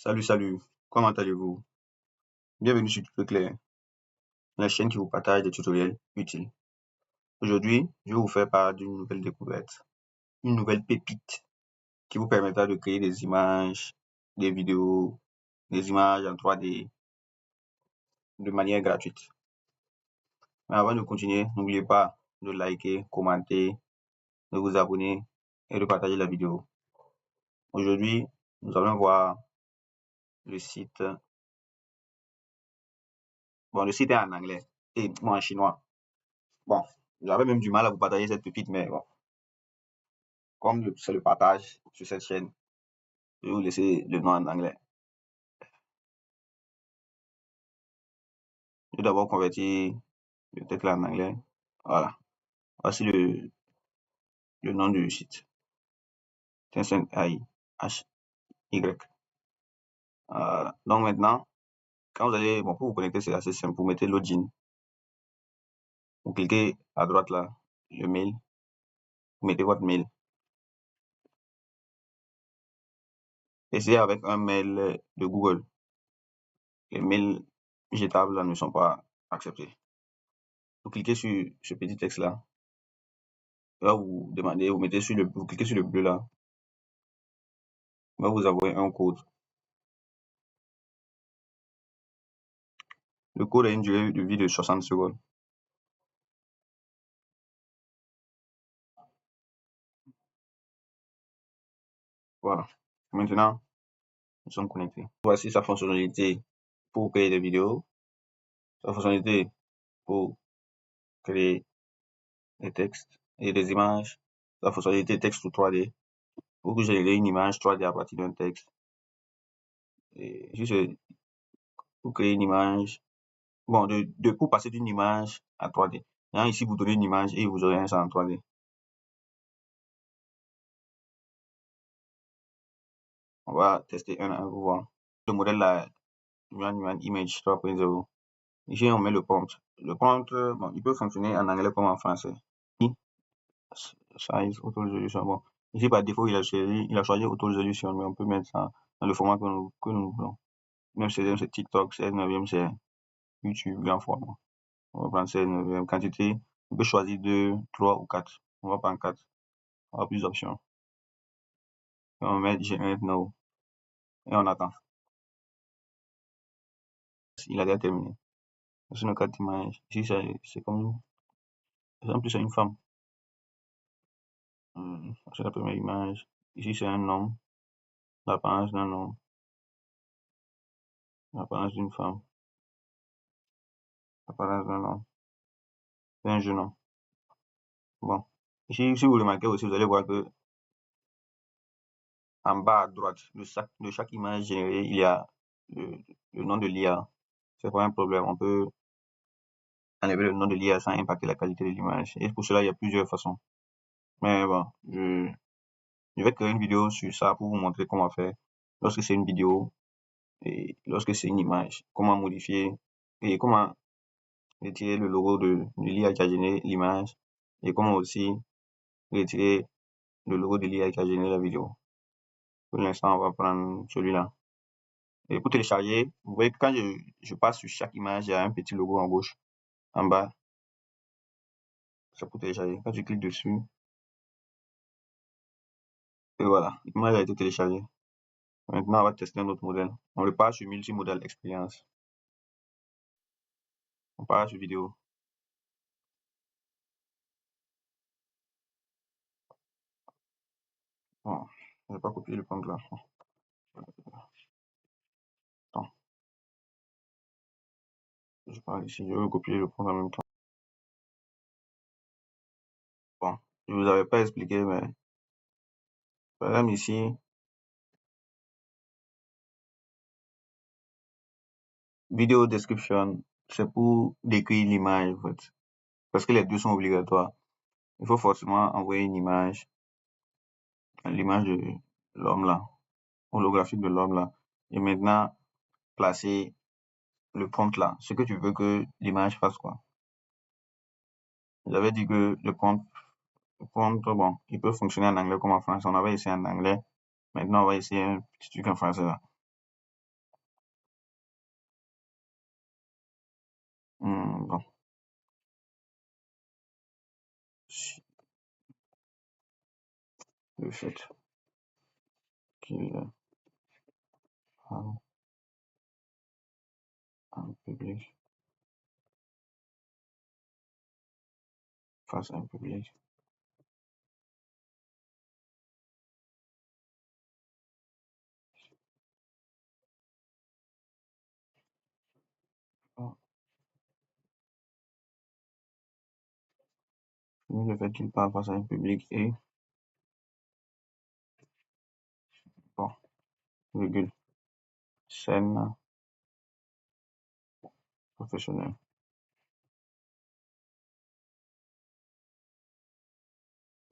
Salut, comment allez-vous? Bienvenue sur Tuto Clair, la chaîne qui vous partage des tutoriels utiles. Aujourd'hui, je vais vous faire part d'une nouvelle découverte, une nouvelle pépite qui vous permettra de créer des images, des vidéos, des images en 3D de manière gratuite. Mais avant de continuer, n'oubliez pas de liker, commenter, de vous abonner et de partager la vidéo. Aujourd'hui, nous allons voir le site. Bon, le site est en anglais et moi en chinois. Bon, j'avais même du mal à vous partager cette pépite, mais bon, comme c'est le partage sur cette chaîne, je vais vous laisser le nom en anglais. Je vais d'abord convertir le texte là en anglais. Voilà. Voici le nom du site. Tencent AI. H-Y. Donc maintenant, quand vous allez, bon, pour vous connecter, c'est assez simple. Vous mettez login. Vous cliquez à droite là, le mail. Vous mettez votre mail. Essayez avec un mail de Google. Les mails jetables là ne sont pas acceptés. Vous cliquez sur ce petit texte là. Là, vous demandez, vous mettez vous cliquez sur le bleu là. Là, vous avez un code. Le code a une durée de vie de 60 secondes. Voilà. Maintenant, nous sommes connectés. Voici sa fonctionnalité pour créer des vidéos, sa fonctionnalité pour créer des textes et des images, sa fonctionnalité texte ou 3D pour générer une image 3D à partir d'un texte. Et juste pour créer une image, bon, pour passer d'une image à 3D. Là, ici, vous donnez une image et vous aurez un en 3D. On va tester un à vous voir. Le modèle là, Human Image 3.0. Ici, on met le prompt. Le prompt, bon, il peut fonctionner en anglais comme en français. Size, auto-résolution. Bon, ici, par défaut, il a choisi auto-résolution, mais on peut mettre ça dans le format que nous voulons. 9/16, c'est TikTok, 16/9, c'est YouTube, grand format. On va prendre 16/9. Quantité, on peut choisir 2, 3 ou 4. On va prendre 4. On a plus d'options. Et on va mettre Generate Now. Et on attend. Il a déjà terminé. C'est nos 4 images. Ici, c'est comme, par exemple, c'est une femme. C'est la première image. Ici, c'est un homme. L'apparence d'un homme. L'apparence d'une femme. L'apparence d'un homme. C'est un jeune homme. Bon. Ici, si vous remarquez aussi, vous allez voir que en bas à droite de chaque image générée, il y a le nom de l'IA. C'est pas un problème. On peut enlever le nom de l'IA sans impacter la qualité de l'image. Et pour cela, il y a plusieurs façons. Mais bon, je vais créer une vidéo sur ça pour vous montrer comment faire lorsque c'est une vidéo et lorsque c'est une image. Comment modifier et comment retirer le logo de l'IA qui a généré l'image et comment aussi retirer le logo de l'IA qui a généré la vidéo. Pour l'instant, on va prendre celui-là. Et pour télécharger, vous voyez que quand je passe sur chaque image, il y a un petit logo en gauche, en bas. C'est pour télécharger. Quand tu cliques dessus, et voilà, l'image a été téléchargée. Maintenant, on va tester un autre modèle. On repart sur multimodal expérience. On part sur vidéo. Bon, je vais pas copier le prompt là. Attends. Je parle ici, je vais copier le prompt en même temps. Bon, je vous avais pas expliqué, mais par exemple ici, vidéo description, c'est pour décrire l'image en fait. Parce que les deux sont obligatoires. Il faut forcément envoyer une image, l'image de l'homme là, holographique de l'homme là. Et maintenant, placer le prompt là, ce que tu veux que l'image fasse quoi. J'avais dit que le prompt, bon, il peut fonctionner en anglais comme en français. On avait essayé en anglais. Maintenant, on va essayer un petit truc en français là. Bon, si le fait qu'il parle en public, face à un public, bon, le fait qu'il parle face à un public est, bon, virgule, scène professionnelle.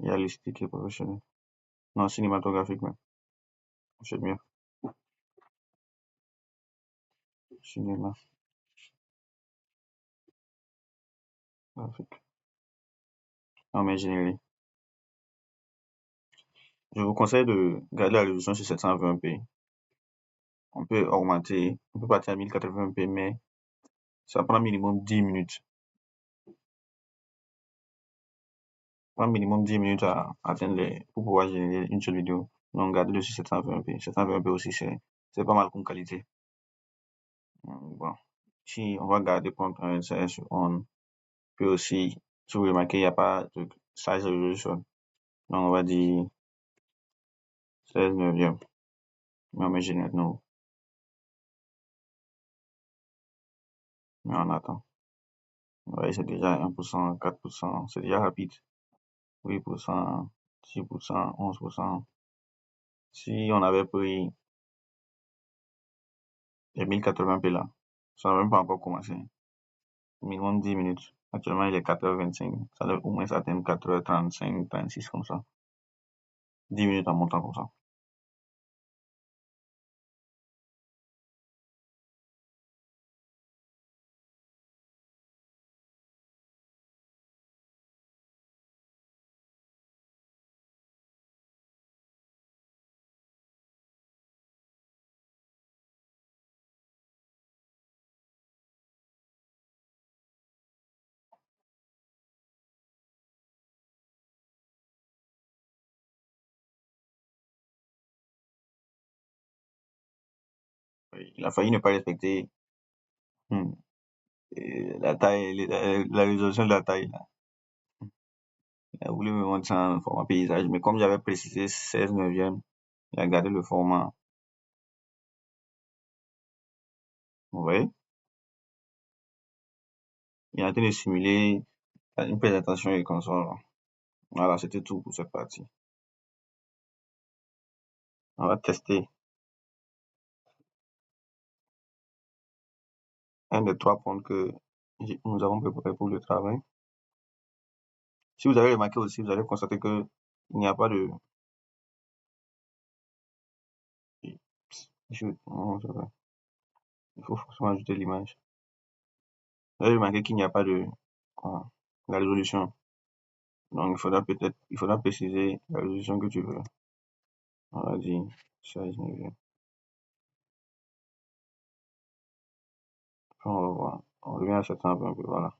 Réalistique et professionnelle. Non, cinématographique même. C'est mieux. Cinématographique. En ingénierie. Je vous conseille de garder la résolution sur 720p. On peut augmenter, on peut partir à 1080p, mais ça prend minimum 10 minutes. Ça prend minimum 10 minutes à atteindre pour pouvoir générer une seule vidéo. Donc, gardez le sur 720p. 720p aussi, c'est pas mal comme qualité. Bon. Si on va garder pour un CS, on peut aussi, si vous remarquez, il n'y a pas de size resolution. Donc, on va dire 16 neuvième. Mais on met général, non. Mais on attend. Ouais, c'est déjà 1%, 4%, c'est déjà rapide. 8%, 6%, 11%. Si on avait pris les 1080p là, ça n'a même pas encore commencé. Minimum 10 minutes. Actuellement, il est 4h25. Ça doit au moins atteindre 4h35, 36 comme ça. 10 minutes en montant comme ça. Il a failli ne pas respecter hmm, la taille, la résolution de la taille. Là. Il a voulu me montrer en format paysage, mais comme j'avais précisé 16 neuvième, il a gardé le format. Vous voyez? Il est en train de simuler une présentation et console. Voilà, c'était tout pour cette partie. On va tester un des trois points que nous avons préparés pour le travail. Si vous avez remarqué aussi, vous allez constater que il n'y a pas de... Non, il faut forcément ajouter l'image. Vous avez remarqué qu'il n'y a pas de... la résolution. Donc, il faudra préciser la résolution que tu veux. On va dire 16 neuvième. On va voir. On revient à 720 un peu, voilà.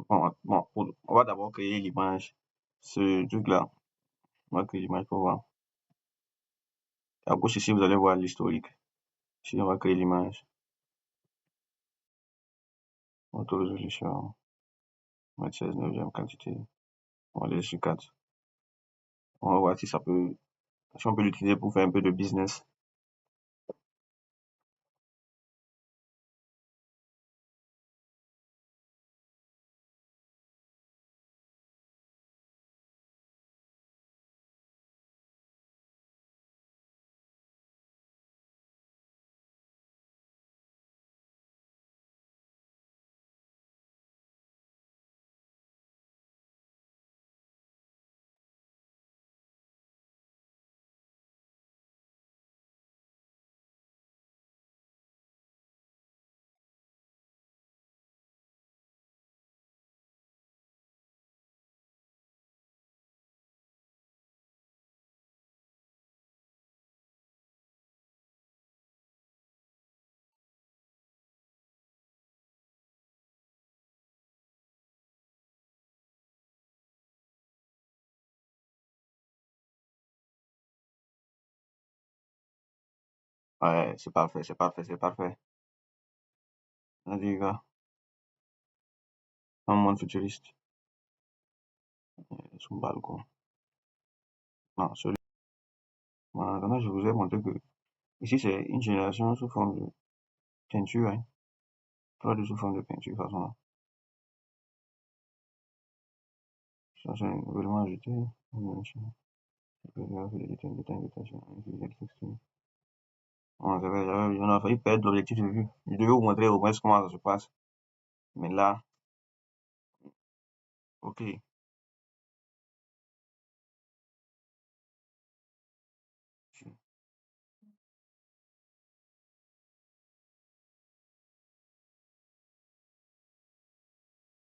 Bon, on va d'abord créer l'image. Ce truc-là, on va créer l'image pour voir. À gauche ici, vous allez voir l'historique. Ici, on va créer l'image. Auto-résolution. On va mettre 16 neuvième quantité. On va aller sur 4. On va voir si ça peut, si on peut l'utiliser pour faire un peu de business. Ouais, c'est parfait, c'est parfait, c'est parfait. Vas-y, gars. Un monde futuriste. Son balcon. Non, celui. Maintenant, je vous ai montré que ici, c'est une génération sous forme de peinture, hein. Pas de sous forme de peinture, de toute façon, là. Ça, c'est un élément ajouté. On a failli perdre l'objectif de vue. Je devais vous montrer au moins comment ça se passe. Mais là, ok.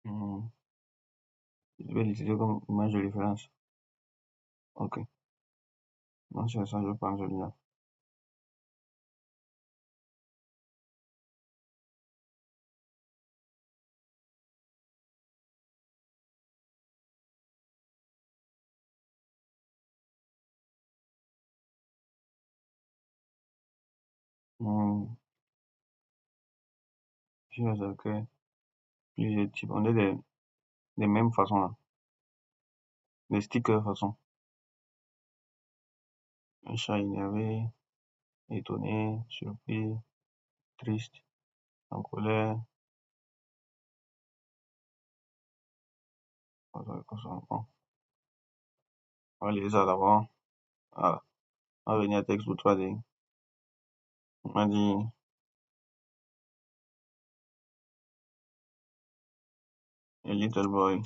Hmm. Je vais l'utiliser comme image de référence. Ok. Donc, c'est ça, je prends celui-là. Hmm. Je vais ok. Plusieurs types. On est des mêmes façons, là. Des stickers façon. Un chat énervé, étonné, surpris, triste, en colère. Bon. On va lire ça d'abord. Voilà. On va venir à texte ou 3D. On m'a dit, a little boy.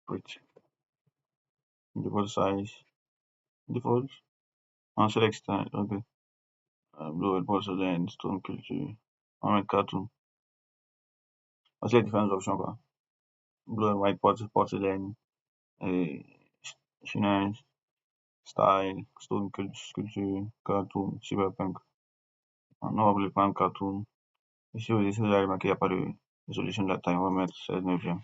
Wait. Default size. Default. En select style. Ok. Blue and porcelain, stone culture. On met cartoon. Voici les différentes options, quoi. Blue and white porcelain. Et finance, style, stone sculpture, cartoon, cyberpunk. Non, on va le prendre cartoon. Ici, vous avez remarqué qu'il n'y a pas de résolution de la taille. On va mettre 16 neuvième.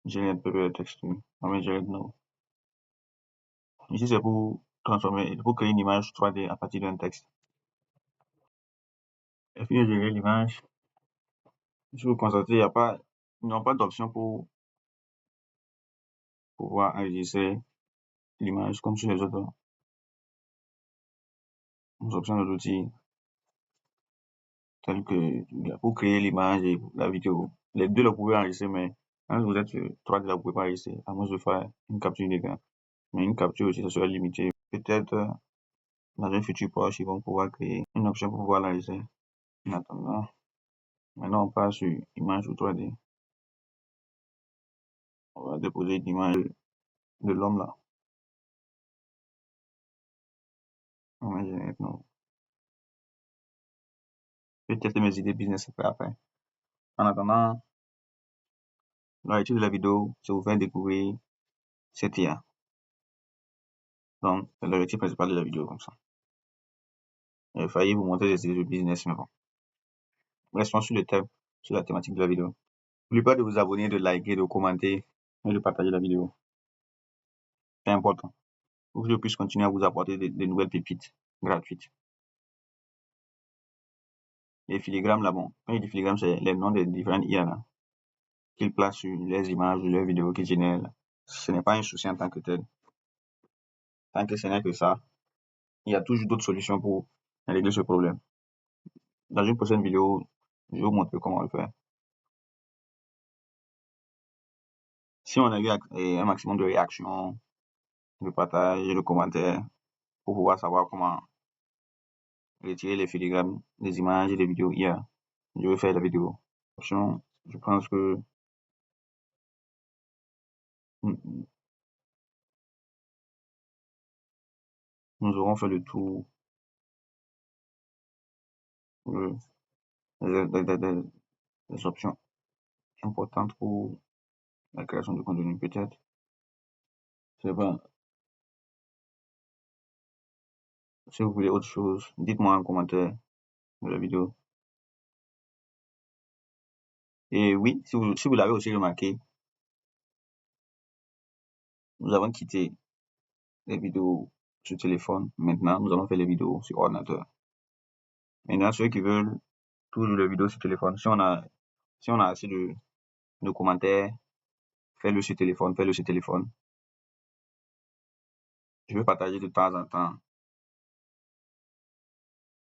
Generate paper texture. On va mettre generate now. Ici, c'est pour transformer, pour créer une image 3D à partir d'un texte. Et puis, générer l'image. Si vous constatez, ils n'ont pas d'option pour pouvoir enregistrer l'image comme sur les autres options de l'outil, telles que pour créer l'image et la vidéo. Les deux, vous pouvez enregistrer, mais quand vous êtes sur 3D, là, vous pouvez pas enregistrer, à moins de faire une capture d'écran. Mais une capture aussi, ça sera limité. Peut-être, dans un futur proche, ils vont pouvoir créer une option pour pouvoir l'enregistrer. En attendant, maintenant, on passe sur image ou 3D. On va déposer une image de l'homme, là. On va générer, non. Je vais tester mes idées business après. En attendant, l'objectif de la vidéo, c'est vous faire découvrir cette IA. Donc, c'est l'objectif principal de la vidéo, comme ça. J'ai failli vous montrer des idées de business, mais bon. Restons sur le thème, sur la thématique de la vidéo. N'oubliez pas de vous abonner, de liker, de commenter et de partager la vidéo. C'est important. Pour que je puisse continuer à vous apporter des nouvelles pépites gratuites. Les filigrammes, là, bon. Quand je dis filigrammes, c'est les noms des différentes IA, là, qu'ils placent sur les images ou les vidéos qu'ils génèrent, là. Ce n'est pas un souci en tant que tel. Tant que ce n'est que ça, il y a toujours d'autres solutions pour régler ce problème. Dans une prochaine vidéo, je vais vous montrer comment le faire. Si on a eu un maximum de réactions, de partage et de commentaires pour pouvoir savoir comment retirer les filigrammes des images et des vidéos IA, je vais faire la vidéo. Je pense que nous aurons fait le tour euh, des options importantes pour la création de contenu. Peut-être, je sais pas, si vous voulez autre chose, dites-moi en commentaire. de la vidéo. Et oui, si vous l'avez aussi remarqué, nous avons quitté les vidéos sur téléphone. Maintenant, nous allons faire les vidéos sur ordinateur. Maintenant, ceux qui veulent toujours les vidéos sur téléphone, si on a assez de commentaires, faites-le sur téléphone, faites-le sur téléphone. Je vais partager de temps en temps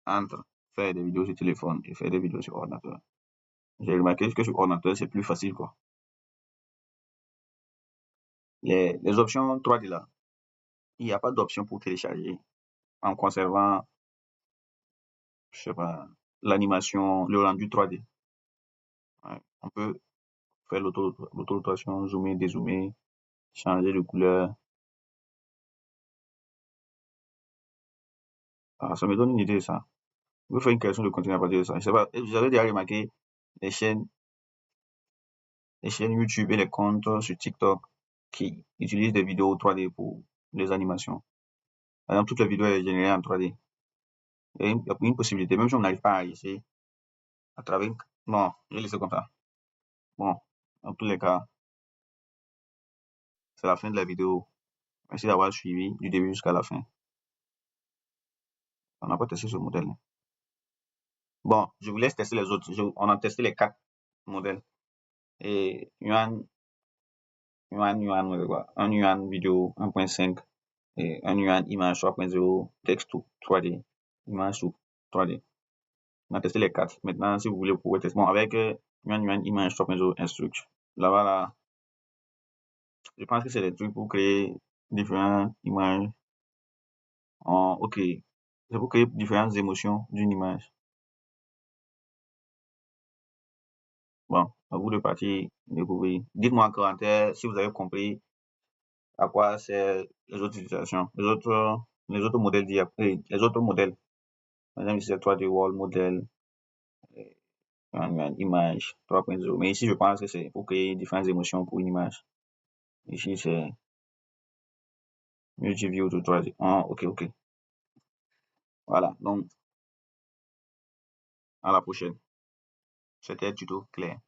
entre faire des vidéos sur téléphone et faire des vidéos sur ordinateur. J'ai remarqué que sur ordinateur, c'est plus facile, quoi. Les options 3D là, il n'y a pas d'option pour télécharger en conservant, je sais pas, l'animation, le rendu 3D. Ouais. On peut faire l'auto-rotation, zoomer, dézoomer, changer de couleur. Ah, ça me donne une idée, ça. Je vais faire une création de contenu à partir de ça. Je sais pas, vous avez déjà remarqué les chaînes, les chaînes YouTube et les comptes sur TikTok qui utilisent des vidéos 3D pour les animations. Par exemple, toute la vidéo est générée en 3D. Il y a une possibilité, même si on n'arrive pas à réaliser à travers... Bon, je vais laisser comme ça. Bon, dans tous les cas, c'est la fin de la vidéo. Merci d'avoir suivi du début jusqu'à la fin. On n'a pas testé ce modèle. Bon, je vous laisse tester les autres. On a testé les 4 modèles. Et un Yuan vidéo 1.5 et un Yuan image 3.0, texte 3D, image 3D. On a testé les 4. Maintenant, si vous voulez, vous pouvez tester. Bon, avec Yuan image 3.0 instruct. Là-bas, là, je pense que c'est des trucs pour créer différentes images. Ok. C'est pour créer différentes émotions d'une image. Bon, à vous de partir découvrir. Dites-moi en commentaire si vous avez compris à quoi c'est les autres utilisations, les autres modèles les autres modèles. Par exemple, ici c'est 3D Wall modèle, une image 3.0. Mais ici, je pense que c'est pour créer différentes émotions pour une image. Ici, c'est Multiview to 3D. Ah, ok, ok. Voilà, donc, à la prochaine. C'était tuto clair.